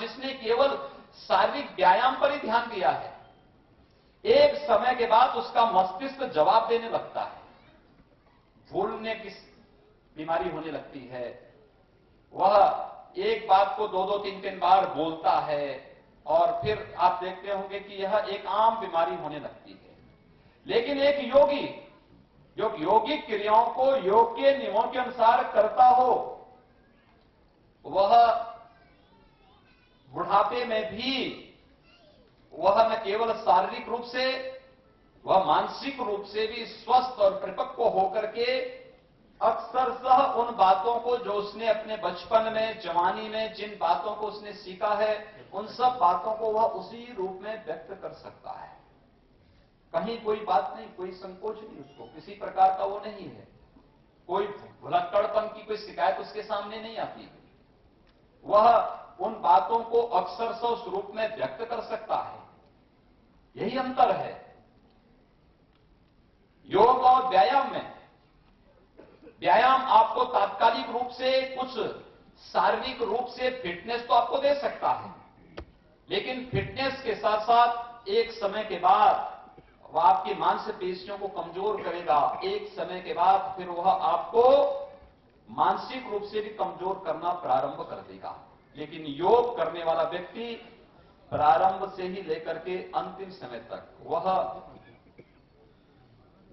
जिसने केवल शारीरिक व्यायाम पर ही ध्यान दिया है, एक समय के बाद उसका मस्तिष्क जवाब देने लगता है, भूलने की बीमारी होने लगती है। वह एक बात को 2-2, 3-3 बार बोलता है और फिर आप देखते होंगे कि यह एक आम बीमारी होने लगती है। लेकिन एक योगी जो योगिक क्रियाओं को योग के नियमों के अनुसार करता हो, वह बुढ़ापे में भी वह न केवल शारीरिक रूप से, वह मानसिक रूप से भी स्वस्थ और परिपक्व होकर के अक्सरशः उन बातों को जो उसने अपने बचपन में, जवानी में जिन बातों को उसने सीखा है, उन सब बातों को वह उसी रूप में व्यक्त कर सकता है। कहीं कोई बात नहीं, कोई संकोच नहीं, उसको किसी प्रकार का वो नहीं है, कोई भुलक्कड़पन की कोई शिकायत उसके सामने नहीं आती। वह उन बातों को अक्सरशः उस रूप में व्यक्त कर सकता है। यही अंतर है योग और व्यायाम में। व्यायाम आपको तात्कालिक रूप से कुछ शारीरिक रूप से फिटनेस तो आपको दे सकता है, लेकिन फिटनेस के साथ साथ एक समय के बाद वह आपकी मांसपेशियों को कमजोर करेगा। एक समय के बाद फिर वह आपको मानसिक रूप से भी कमजोर करना प्रारंभ कर देगा। लेकिन योग करने वाला व्यक्ति प्रारंभ से ही लेकर के अंतिम समय तक, वह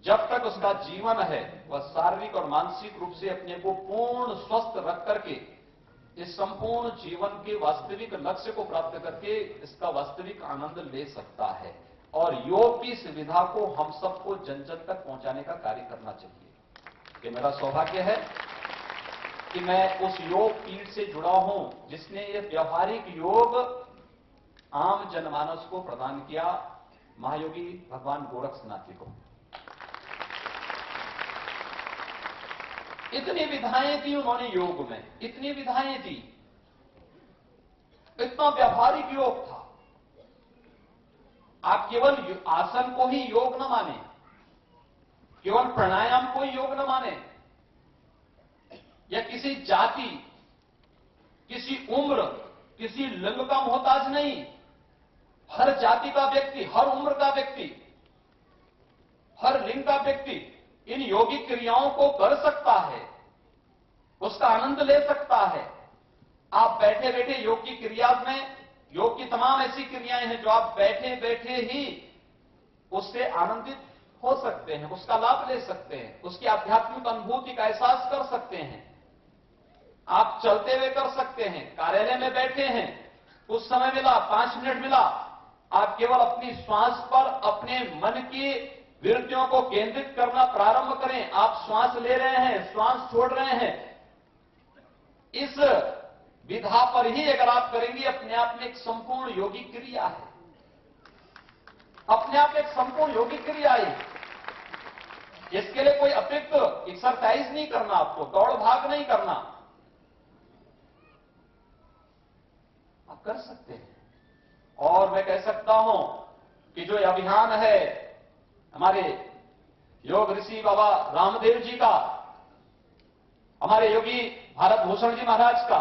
जब तक उसका जीवन है, वह शारीरिक और मानसिक रूप से अपने को पूर्ण स्वस्थ रख करके इस संपूर्ण जीवन के वास्तविक लक्ष्य को प्राप्त करके इसका वास्तविक आनंद ले सकता है। और योग की सुविधा को हम सबको जन जन तक पहुंचाने का कार्य करना चाहिए। ये मेरा सौभाग्य है कि मैं उस योग पीठ से जुड़ा हूं जिसने ये व्यवहारिक योग आम जनमानस को प्रदान किया, महायोगी भगवान गोरक्षनाथ जी को। इतनी विधाएं दी उन्होंने योग में, इतनी विधाएं दी, इतना व्यवहारिक योग था। आप केवल आसन को ही योग न माने, केवल प्राणायाम को ही योग न माने, या किसी जाति, किसी उम्र, किसी लिंग का मोहताज नहीं। हर जाति का व्यक्ति, हर उम्र का व्यक्ति, हर लिंग का व्यक्ति इन योगिक क्रियाओं को कर सकता है, उसका आनंद ले सकता है। आप बैठे बैठे योग की क्रिया में, योग की तमाम ऐसी क्रियाएं हैं जो आप बैठे बैठे ही उससे आनंदित हो सकते हैं, उसका लाभ ले सकते हैं, उसकी आध्यात्मिक अनुभूति का एहसास कर सकते हैं। आप चलते हुए कर सकते हैं, कार्यालय में बैठे हैं, कुछ समय मिला, 5 मिनट मिला, आप केवल अपनी श्वास पर अपने मन की वृत्तियों को केंद्रित करना प्रारंभ करें। आप श्वास ले रहे हैं, श्वास छोड़ रहे हैं, इस विधा पर ही अगर आप करेंगे, अपने आप में एक संपूर्ण योगिक क्रिया है, अपने आप एक संपूर्ण योगिक क्रिया है। इसके लिए कोई अतिरिक्त एक्सरसाइज नहीं करना, आपको दौड़ भाग नहीं करना, आप कर सकते हैं। और मैं कह सकता हूं कि जो अभियान है हमारे योग ऋषि बाबा रामदेव जी का, हमारे योगी भारत भूषण जी महाराज का,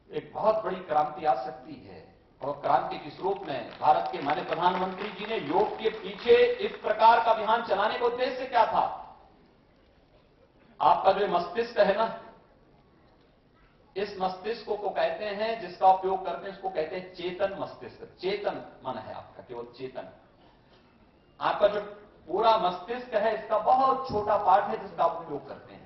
एक बहुत बड़ी क्रांति आ सकती है। और क्रांति किस रूप में? भारत के माननीय प्रधानमंत्री जी ने योग के पीछे इस प्रकार का अभियान चलाने का उद्देश्य क्या था? आपका जो मस्तिष्क है ना, इस मस्तिष्क को कहते हैं, जिसका उपयोग करते हैं, इसको कहते हैं चेतन मस्तिष्क। चेतन मन है आपका, केवल चेतन। आपका जो पूरा मस्तिष्क है, इसका बहुत छोटा पार्ट है जिसका आप उपयोग करते हैं।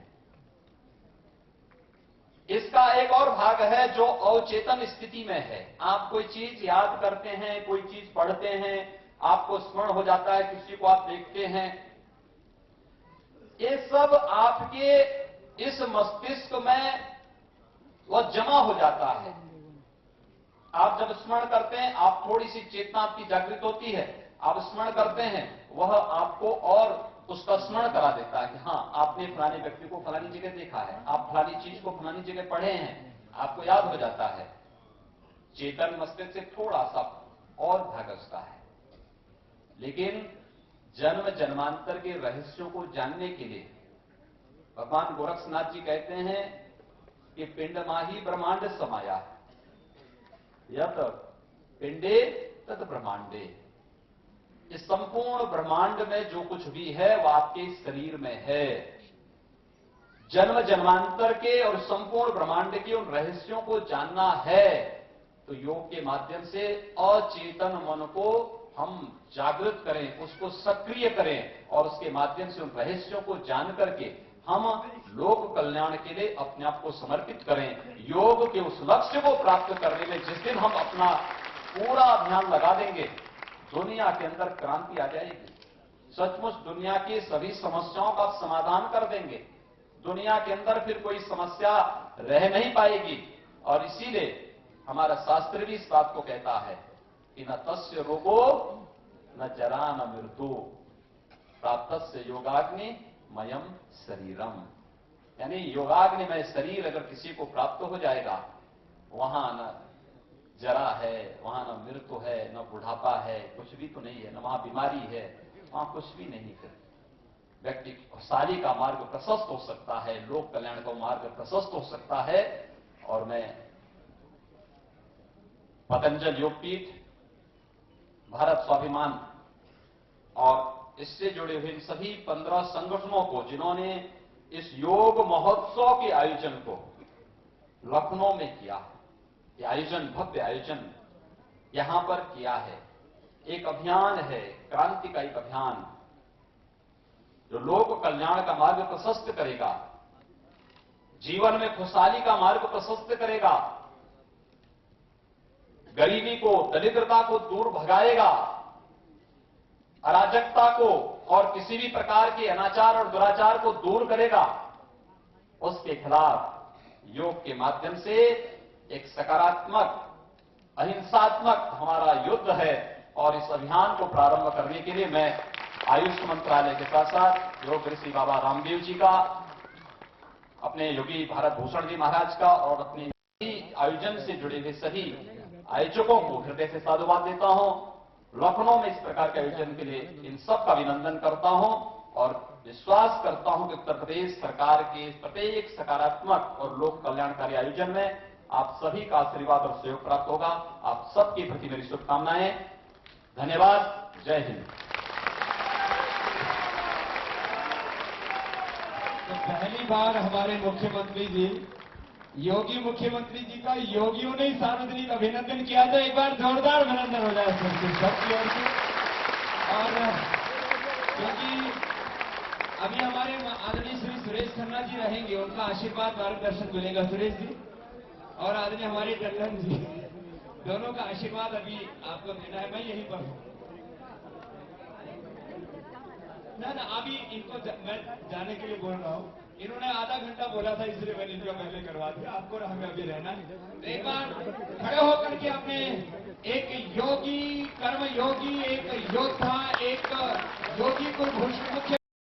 इसका एक और भाग है जो अवचेतन स्थिति में है। आप कोई चीज याद करते हैं, कोई चीज पढ़ते हैं, आपको स्मरण हो जाता है, किसी को आप देखते हैं, ये सब आपके इस मस्तिष्क में वह जमा हो जाता है। आप जब स्मरण करते हैं, आप थोड़ी सी चेतना आपकी जागृत होती है, आप स्मरण करते हैं, वह आपको और उसका स्मरण करा देता है कि हां, आपने फलाने व्यक्ति को फलानी जगह देखा है, आप फलानी चीज को फलानी जगह पढ़े हैं, आपको याद हो जाता है। चेतन मस्तिष्क से थोड़ा सा और भाग उसका है। लेकिन जन्म जन्मांतर के रहस्यों को जानने के लिए भगवान गोरक्षनाथ जी कहते हैं कि पिंड माही ब्रह्मांड समाया। यत पिंडे तत ब्रह्मांडे। इस संपूर्ण ब्रह्मांड में जो कुछ भी है वह आपके शरीर में है। जन्म जन्मांतर के और संपूर्ण ब्रह्मांड के उन रहस्यों को जानना है तो योग के माध्यम से अचेतन मन को हम जागृत करें, उसको सक्रिय करें और उसके माध्यम से उन रहस्यों को जान करके हम लोक कल्याण के लिए अपने आप को समर्पित करें। योग के उस लक्ष्य को प्राप्त करने में जिस दिन हम अपना पूरा अभियान लगा देंगे, दुनिया के अंदर क्रांति आ जाएगी। सचमुच दुनिया की सभी समस्याओं का समाधान कर देंगे। दुनिया के अंदर फिर कोई समस्या रह नहीं पाएगी। और इसीलिए हमारा शास्त्र भी इस बात को कहता है कि न तस्य रोगो न जरा न मृत्यु प्राप्तस्य योगाग्नि मयम शरीरम। यानी योगाग्निमय शरीर अगर किसी को प्राप्त हो जाएगा, वहां न जरा है, वहां न मृत्यु है, न बुढ़ापा है, कुछ भी तो नहीं है, न वहां बीमारी है, वहां कुछ भी नहीं। फिर व्यक्ति खुशहाली का मार्ग प्रशस्त हो सकता है, लोक कल्याण का मार्ग प्रशस्त हो सकता है। और मैं पतंजल योगपीठ, भारत स्वाभिमान और इससे जुड़े हुए इन सभी 15 संगठनों को जिन्होंने इस योग महोत्सव के आयोजन को लखनऊ में किया, ये आयोजन भव्य आयोजन यहां पर किया है। एक अभियान है, क्रांति का एक अभियान जो लोक कल्याण का मार्ग प्रशस्त करेगा, जीवन में खुशहाली का मार्ग प्रशस्त करेगा, गरीबी को, दरिद्रता को दूर भगाएगा, अराजकता को और किसी भी प्रकार के अनाचार और दुराचार को दूर करेगा। उसके खिलाफ योग के माध्यम से एक सकारात्मक, अहिंसात्मक हमारा युद्ध है। और इस अभियान को प्रारंभ करने के लिए मैं आयुष मंत्रालय के साथ साथ योग ऋषि बाबा रामदेव जी का, अपने योगी भारत भूषण जी महाराज का और अपने आयोजन से जुड़े हुए सभी आयोजकों को हृदय से साधुवाद देता हूं। लखनऊ में इस प्रकार के आयोजन के लिए इन सब का अभिनंदन करता हूं और विश्वास करता हूं कि उत्तर प्रदेश सरकार के प्रत्येक सकारात्मक और लोक कल्याणकारी आयोजन में आप सभी का आशीर्वाद और सहयोग प्राप्त होगा। आप सबके प्रति मेरी शुभकामनाएं। धन्यवाद। जय हिंद। तो पहली बार हमारे मुख्यमंत्री जी, योगी मुख्यमंत्री जी का योगियों ने सार्वजनिक अभिनंदन किया, तो एक बार जोरदार अभिनंदन हो जाए सबकी ओर से। और क्योंकि अभी हमारे आदरणीय श्री सुरेश खन्ना जी रहेंगे, उनका आशीर्वाद मार्गदर्शन मिलेगा सुरेश जी, और आदरणीय हमारे टंडन जी, दोनों का आशीर्वाद अभी आपको देना है। मैं यहीं पर हूं ना, अभी इनको मैं जाने के लिए बोल रहा हूं। इन्होंने आधा घंटा बोला था, इसलिए मैंने इनको पहले करवा दिया। आपको हमें अभी रहना है। एक बार खड़े होकर के अपने एक योगी, कर्म योगी, एक योद्धा, एक योगी कुलभूषण मुख्य